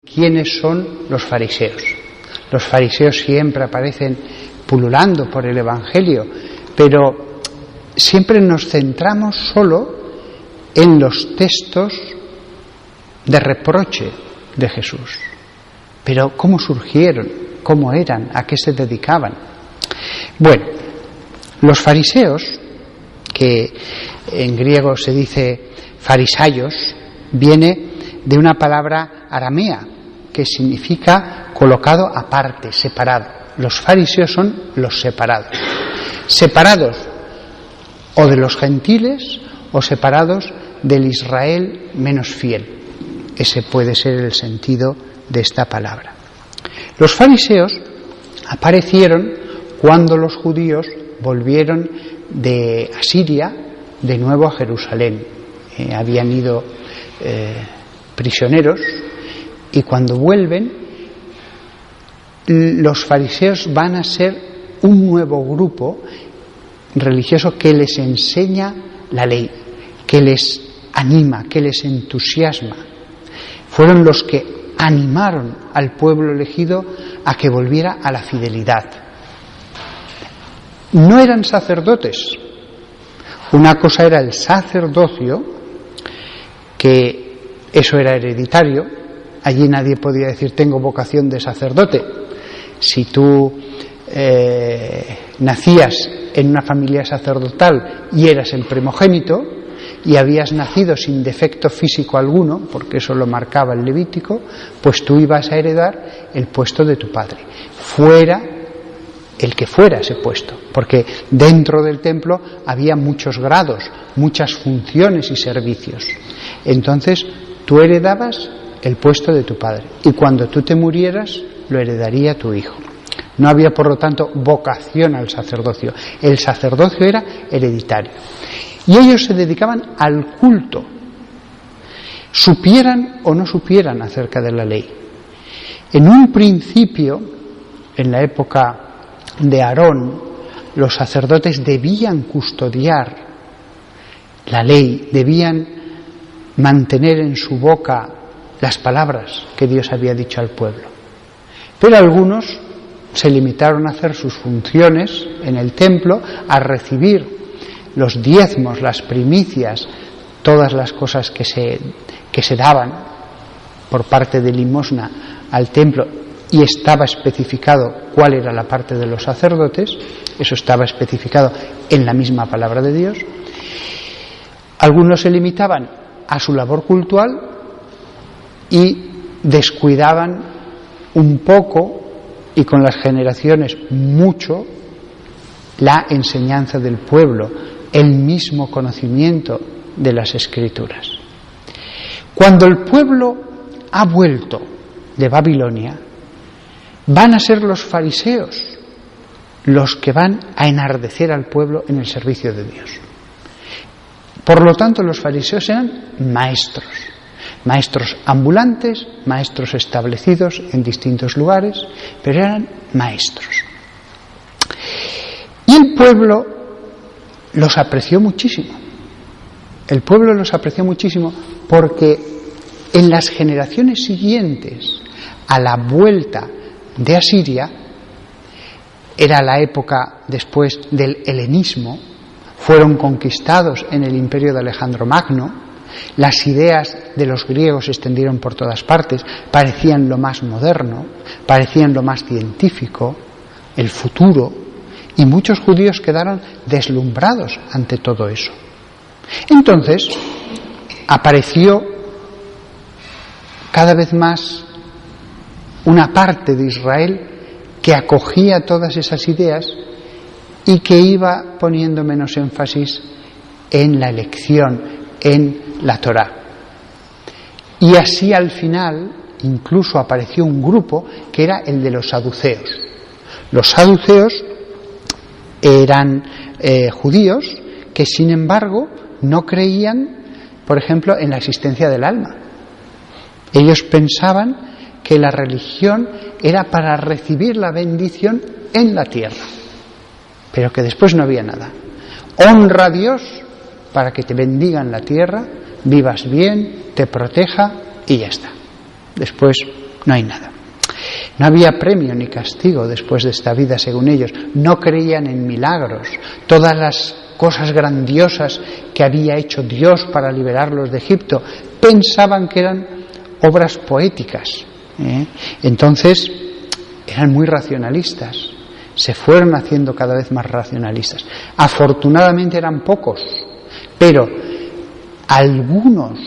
¿Quiénes son los fariseos? Los fariseos siempre aparecen pululando por el Evangelio, pero siempre nos centramos solo en los textos de reproche de Jesús. Pero ¿cómo surgieron? ¿Cómo eran? ¿A qué se dedicaban? Bueno, los fariseos, que en griego se dice farisaios, viene de una palabra aramea que significa colocado aparte, separado. Los fariseos son los separados. Separados o de los gentiles o separados del Israel menos fiel. Ese puede ser el sentido de esta palabra. Los fariseos aparecieron cuando los judíos volvieron de Asiria de nuevo a Jerusalén. Habían ido prisioneros y cuando vuelven los fariseos van a ser un nuevo grupo religioso que les enseña la ley, que les anima, que les entusiasma. Fueron los que animaron al pueblo elegido a que volviera a la fidelidad. No eran sacerdotes. Una cosa era el sacerdocio, que eso era hereditario. Allí nadie podía decir tengo vocación de sacerdote. Si tú nacías en una familia sacerdotal y eras el primogénito y habías nacido sin defecto físico alguno, porque eso lo marcaba el Levítico, pues tú ibas a heredar el puesto de tu padre, fuera el que fuera ese puesto, porque dentro del templo había muchos grados, muchas funciones y servicios. Entonces tú heredabas el puesto de tu padre y cuando tú te murieras lo heredaría tu hijo. No había, por lo tanto, vocación al sacerdocio. El sacerdocio era hereditario. Y ellos se dedicaban al culto, supieran o no supieran acerca de la ley. En un principio, en la época de Aarón, los sacerdotes debían custodiar la ley, debían mantener en su boca las palabras que Dios había dicho al pueblo. Pero algunos se limitaron a hacer sus funciones en el templo, a recibir los diezmos, las primicias, todas las cosas que se daban por parte de limosna al templo, y estaba especificado cuál era la parte de los sacerdotes, eso estaba especificado en la misma palabra de Dios. Algunos se limitaban a su labor cultual y descuidaban un poco, y con las generaciones mucho, la enseñanza del pueblo, el mismo conocimiento de las Escrituras. Cuando el pueblo ha vuelto de Babilonia, van a ser los fariseos los que van a enardecer al pueblo en el servicio de Dios. Por lo tanto, los fariseos eran maestros ambulantes, maestros establecidos en distintos lugares, pero eran maestros. Y el pueblo los apreció muchísimo. El pueblo los apreció muchísimo porque en las generaciones siguientes a la vuelta de Asiria, era la época después del helenismo, fueron conquistados en el imperio de Alejandro Magno, las ideas de los griegos se extendieron por todas partes, parecían lo más moderno, parecían lo más científico, el futuro, y muchos judíos quedaron deslumbrados ante todo eso. Entonces apareció cada vez más una parte de Israel que acogía todas esas ideas y que iba poniendo menos énfasis en la elección, en la Torá. Y así al final incluso apareció un grupo que era el de los saduceos. Los saduceos eran judíos que sin embargo no creían, por ejemplo, en la existencia del alma. Ellos pensaban que la religión era para recibir la bendición en la tierra, pero que después no había nada. Honra a Dios para que te bendiga en la tierra, vivas bien, te proteja y ya está. Después no hay nada. No había premio ni castigo después de esta vida, según ellos. No creían en milagros. Todas las cosas grandiosas que había hecho Dios para liberarlos de Egipto, pensaban que eran obras poéticas. Entonces, eran muy racionalistas. Se fueron haciendo cada vez más racionalistas. Afortunadamente eran pocos, pero algunos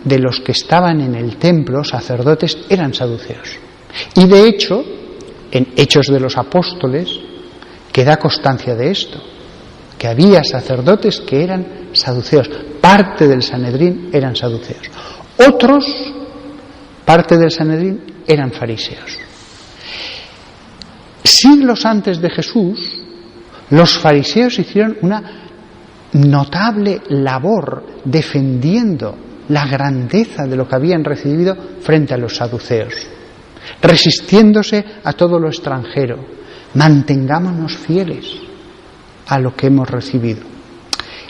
de los que estaban en el templo, sacerdotes, eran saduceos. Y de hecho, en Hechos de los Apóstoles, queda constancia de esto, que había sacerdotes que eran saduceos. Parte del Sanedrín eran saduceos. Otros, parte del Sanedrín, eran fariseos. Siglos antes de Jesús, los fariseos hicieron una notable labor defendiendo la grandeza de lo que habían recibido frente a los saduceos, resistiéndose a todo lo extranjero. Mantengámonos fieles a lo que hemos recibido.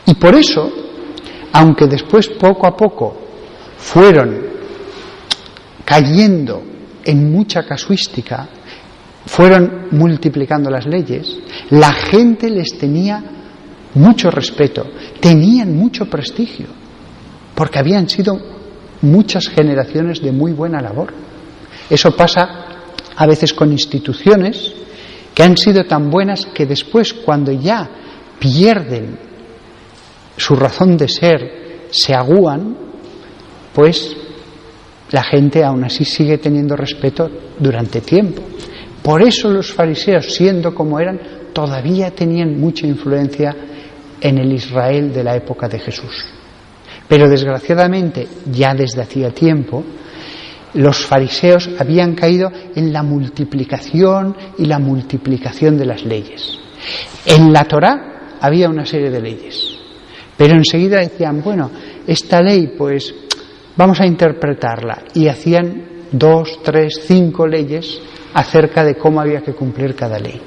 Y por eso, aunque después poco a poco fueron cayendo en mucha casuística, fueron multiplicando las leyes, la gente les tenía mucho respeto, tenían mucho prestigio, porque habían sido muchas generaciones de muy buena labor. Eso pasa a veces con instituciones que han sido tan buenas que después, cuando ya pierden su razón de ser, se agúan, pues la gente aún así sigue teniendo respeto durante tiempo. Por eso los fariseos, siendo como eran, todavía tenían mucha influencia en el Israel de la época de Jesús. Pero desgraciadamente, ya desde hacía tiempo, los fariseos habían caído en la multiplicación y la multiplicación de las leyes. En la Torá había una serie de leyes, pero enseguida decían, bueno, esta ley pues vamos a interpretarla, y hacían 2, 3, 5 leyes acerca de cómo había que cumplir cada ley.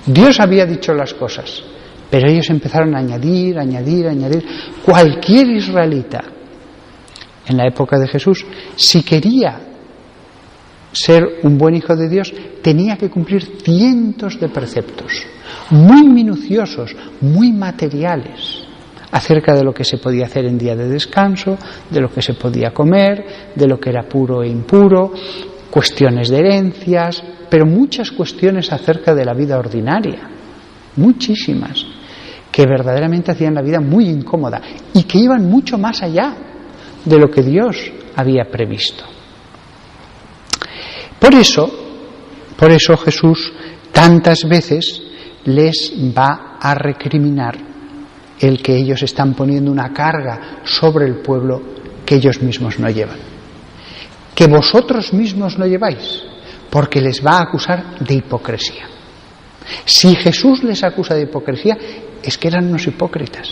Dios había dicho las cosas, pero ellos empezaron a añadir. Cualquier israelita en la época de Jesús, si quería ser un buen hijo de Dios, tenía que cumplir cientos de preceptos, muy minuciosos, muy materiales, acerca de lo que se podía hacer en día de descanso, de lo que se podía comer, de lo que era puro e impuro, cuestiones de herencias, pero muchas cuestiones acerca de la vida ordinaria, muchísimas, que verdaderamente hacían la vida muy incómoda y que iban mucho más allá de lo que Dios había previsto. Por eso Jesús tantas veces les va a recriminar el que ellos están poniendo una carga sobre el pueblo que ellos mismos no llevan. Que vosotros mismos no lleváis, porque les va a acusar de hipocresía. Si Jesús les acusa de hipocresía, es que eran unos hipócritas.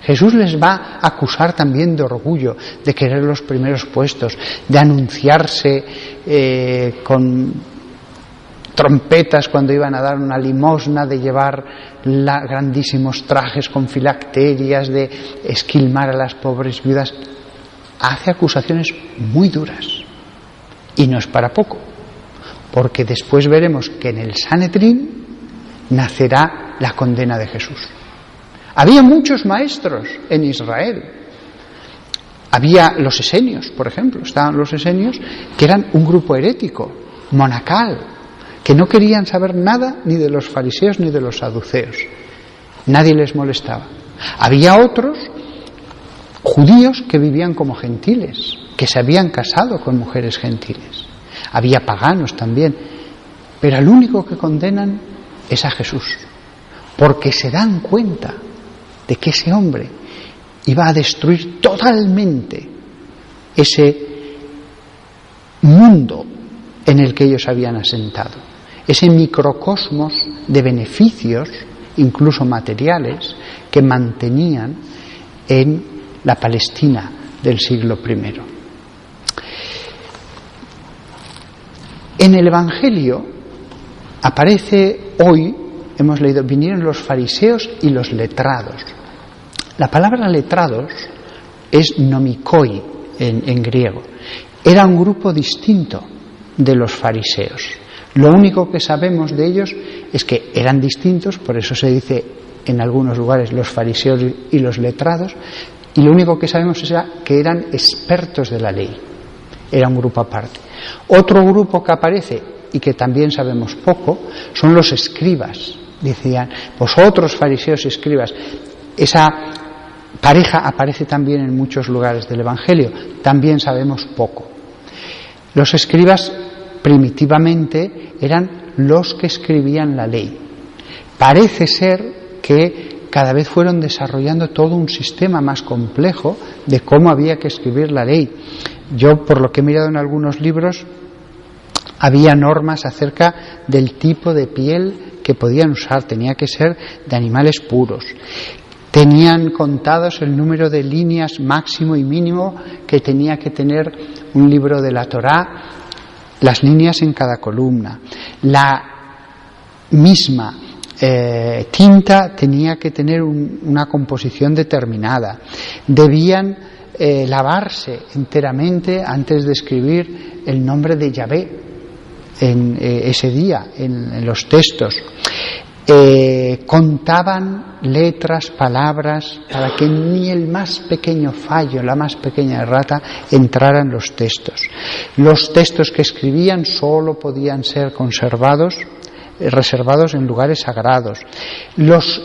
Jesús les va a acusar también de orgullo, de querer los primeros puestos, de anunciarse con trompetas cuando iban a dar una limosna, de llevar grandísimos trajes con filacterias, de esquilmar a las pobres viudas. Hace acusaciones muy duras, y no es para poco, porque después veremos que en el Sanedrín nacerá la condena de Jesús. Había muchos maestros en Israel. Había los esenios, por ejemplo. Estaban los esenios, que eran un grupo herético, monacal, que no querían saber nada ni de los fariseos ni de los saduceos. Nadie les molestaba. Había otros judíos que vivían como gentiles, que se habían casado con mujeres gentiles. Había paganos también. Pero al único que condenan es a Jesús, porque se dan cuenta de que ese hombre iba a destruir totalmente ese mundo en el que ellos habían asentado, ese microcosmos de beneficios, incluso materiales, que mantenían en la Palestina del siglo I. En el Evangelio aparece hoy, hemos leído, vinieron los fariseos y los letrados. La palabra letrados es nomikoi en griego. Era un grupo distinto de los fariseos. Lo único que sabemos de ellos es que eran distintos, por eso se dice en algunos lugares los fariseos y los letrados, y lo único que sabemos es que eran expertos de la ley. Era un grupo aparte. Otro grupo que aparece y que también sabemos poco son los escribas. Decían, vosotros fariseos y escribas. Esa pareja aparece también en muchos lugares del Evangelio. También sabemos poco. Los escribas primitivamente eran los que escribían la ley. Parece ser que cada vez fueron desarrollando todo un sistema más complejo de cómo había que escribir la ley. Yo, por lo que he mirado en algunos libros, había normas acerca del tipo de piel que podían usar. Tenía que ser de animales puros. Tenían contados el número de líneas máximo y mínimo que tenía que tener un libro de la Torá, las líneas en cada columna. La misma tinta tenía que tener una composición determinada. Debían lavarse enteramente antes de escribir el nombre de Yahvé en ese día, en los textos. Contaban letras, palabras, para que ni el más pequeño fallo, la más pequeña errata entrara en los textos. Los textos que escribían solo podían ser reservados en lugares sagrados. Los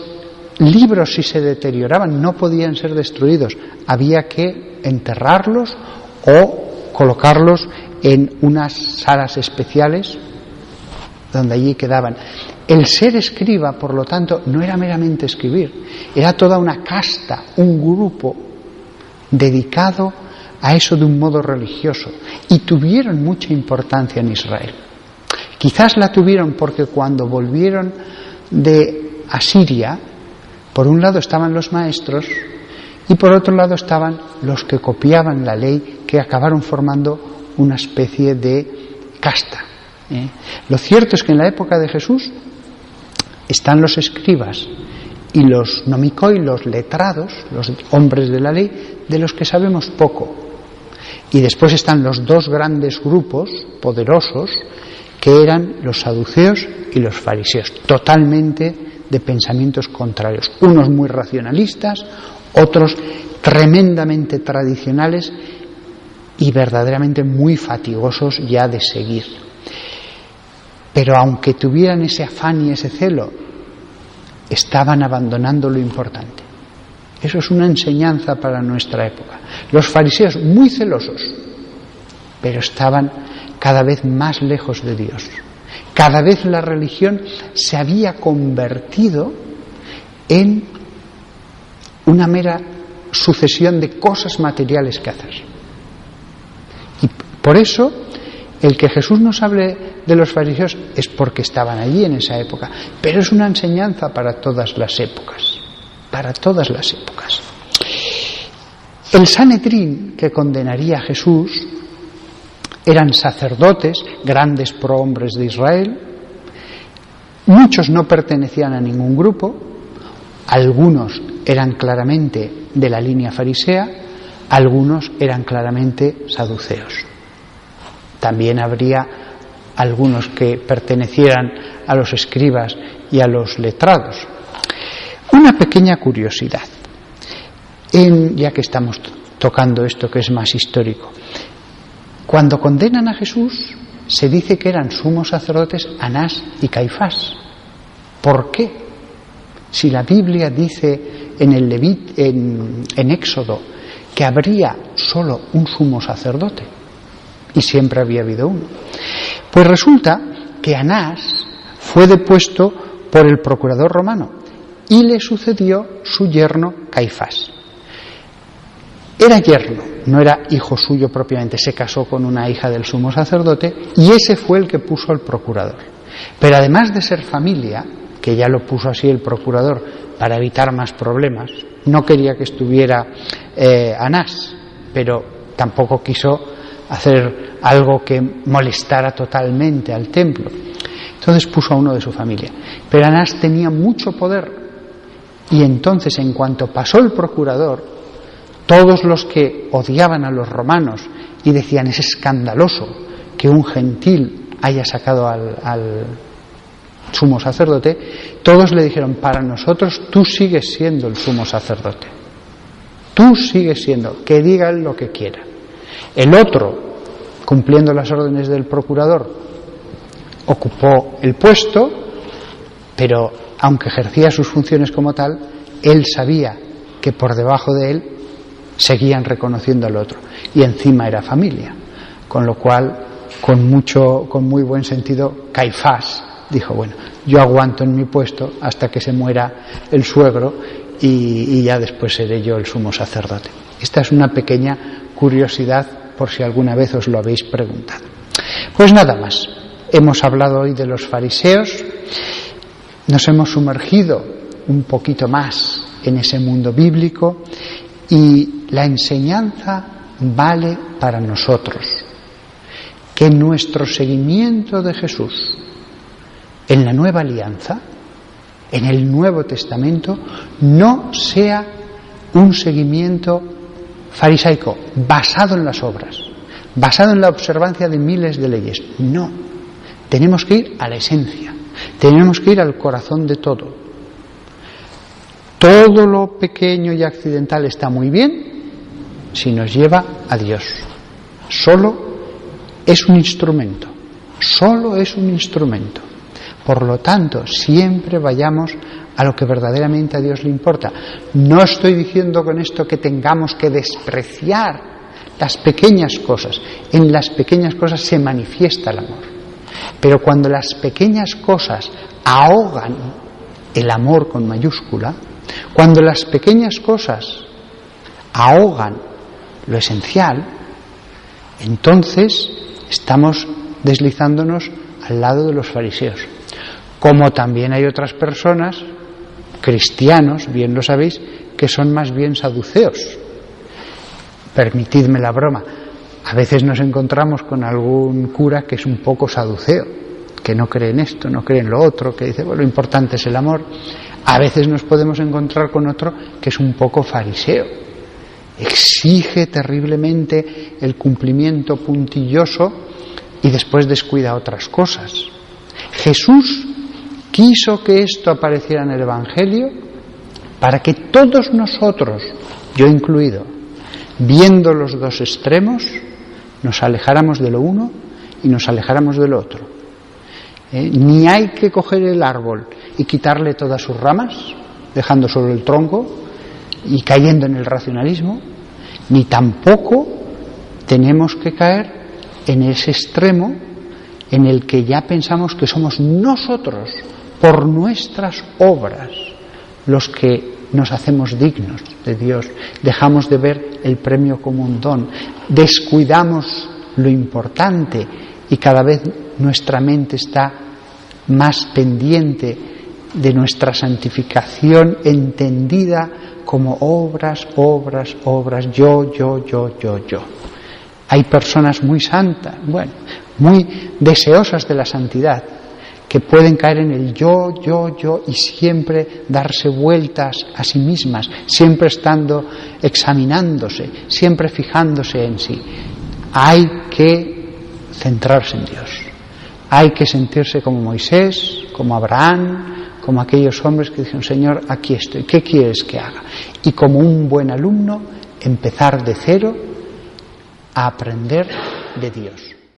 libros, si se deterioraban, no podían ser destruidos. Había que enterrarlos o colocarlos en unas salas especiales donde allí quedaban. El ser escriba, por lo tanto, no era meramente escribir, era toda una casta, un grupo dedicado a eso de un modo religioso, y tuvieron mucha importancia en Israel. Quizás la tuvieron porque cuando volvieron de Asiria, por un lado estaban los maestros y por otro lado estaban los que copiaban la ley, que acabaron formando una especie de casta. Lo cierto es que en la época de Jesús están los escribas y los nomikoi, los letrados, los hombres de la ley, de los que sabemos poco. Y después están los dos grandes grupos poderosos, que eran los saduceos y los fariseos, totalmente de pensamientos contrarios. Unos muy racionalistas, otros tremendamente tradicionales y verdaderamente muy fatigosos ya de seguir. Pero aunque tuvieran ese afán y ese celo, estaban abandonando lo importante. Eso es una enseñanza para nuestra época. Los fariseos muy celosos, pero estaban cada vez más lejos de Dios. Cada vez la religión se había convertido en una mera sucesión de cosas materiales que hacer. Y por eso el que Jesús nos hable de los fariseos es porque estaban allí en esa época, pero es una enseñanza para todas las épocas, para todas las épocas. El Sanedrín que condenaría a Jesús eran sacerdotes, grandes prohombres de Israel. Muchos no pertenecían a ningún grupo, algunos eran claramente de la línea farisea, algunos eran claramente saduceos. También habría algunos que pertenecieran a los escribas y a los letrados. Una pequeña curiosidad, ya que estamos tocando esto que es más histórico. Cuando condenan a Jesús, se dice que eran sumos sacerdotes Anás y Caifás. ¿Por qué? Si la Biblia dice en Éxodo que habría solo un sumo sacerdote, y siempre había habido uno. Pues resulta que Anás fue depuesto por el procurador romano y le sucedió su yerno Caifás. Era yerno, no era hijo suyo propiamente, se casó con una hija del sumo sacerdote y ese fue el que puso al procurador. Pero además de ser familia, que ya lo puso así el procurador para evitar más problemas, no quería que estuviera Anás, pero tampoco quiso hacer algo que molestara totalmente al templo. Entonces puso a uno de su familia. Pero Anás tenía mucho poder y entonces, en cuanto pasó el procurador, todos los que odiaban a los romanos y decían es escandaloso que un gentil haya sacado al sumo sacerdote, todos le dijeron: para nosotros tú sigues siendo el sumo sacerdote, tú sigues siendo, que diga él lo que quiera. El otro, cumpliendo las órdenes del procurador, ocupó el puesto, pero aunque ejercía sus funciones como tal, él sabía que por debajo de él seguían reconociendo al otro, y encima era familia, con lo cual, con muy buen sentido, Caifás dijo: bueno, yo aguanto en mi puesto hasta que se muera el suegro y ya después seré yo el sumo sacerdote. Esta es una pequeña curiosidad por si alguna vez os lo habéis preguntado. Pues nada más, hemos hablado hoy de los fariseos, nos hemos sumergido un poquito más en ese mundo bíblico, y la enseñanza vale para nosotros, que nuestro seguimiento de Jesús en la nueva alianza, en el Nuevo Testamento, no sea un seguimiento farisaico basado en las obras, basado en la observancia de miles de leyes. No, tenemos que ir a la esencia, tenemos que ir al corazón de todo. Todo lo pequeño y accidental está muy bien si nos lleva a Dios. Solo es un instrumento, solo es un instrumento. Por lo tanto, siempre vayamos a lo que verdaderamente a Dios le importa. No estoy diciendo con esto que tengamos que despreciar las pequeñas cosas. En las pequeñas cosas se manifiesta el amor. Pero cuando las pequeñas cosas ahogan el amor con mayúscula, cuando las pequeñas cosas ahogan lo esencial, entonces estamos deslizándonos al lado de los fariseos. Como también hay otras personas, cristianos, bien lo sabéis, que son más bien saduceos. Permitidme la broma, a veces nos encontramos con algún cura que es un poco saduceo, que no cree en esto, no cree en lo otro, que dice, bueno, lo importante es el amor. A veces nos podemos encontrar con otro que es un poco fariseo, exige terriblemente el cumplimiento puntilloso y después descuida otras cosas. Jesús quiso que esto apareciera en el Evangelio para que todos nosotros, yo incluido, viendo los dos extremos, nos alejáramos de lo uno y nos alejáramos del otro. Ni hay que coger el árbol y quitarle todas sus ramas, dejando solo el tronco y cayendo en el racionalismo, ni tampoco tenemos que caer en ese extremo en el que ya pensamos que somos nosotros, por nuestras obras, los que nos hacemos dignos de Dios, dejamos de ver el premio como un don, descuidamos lo importante y cada vez nuestra mente está más pendiente de nuestra santificación entendida como obras, obras, obras, yo. Hay personas muy santas, bueno, muy deseosas de la santidad, que pueden caer en el yo y siempre darse vueltas a sí mismas, siempre estando examinándose, siempre fijándose en sí. Hay que centrarse en Dios. Hay que sentirse como Moisés, como Abraham, como aquellos hombres que dijeron, Señor, aquí estoy, ¿qué quieres que haga? Y como un buen alumno, empezar de cero a aprender de Dios.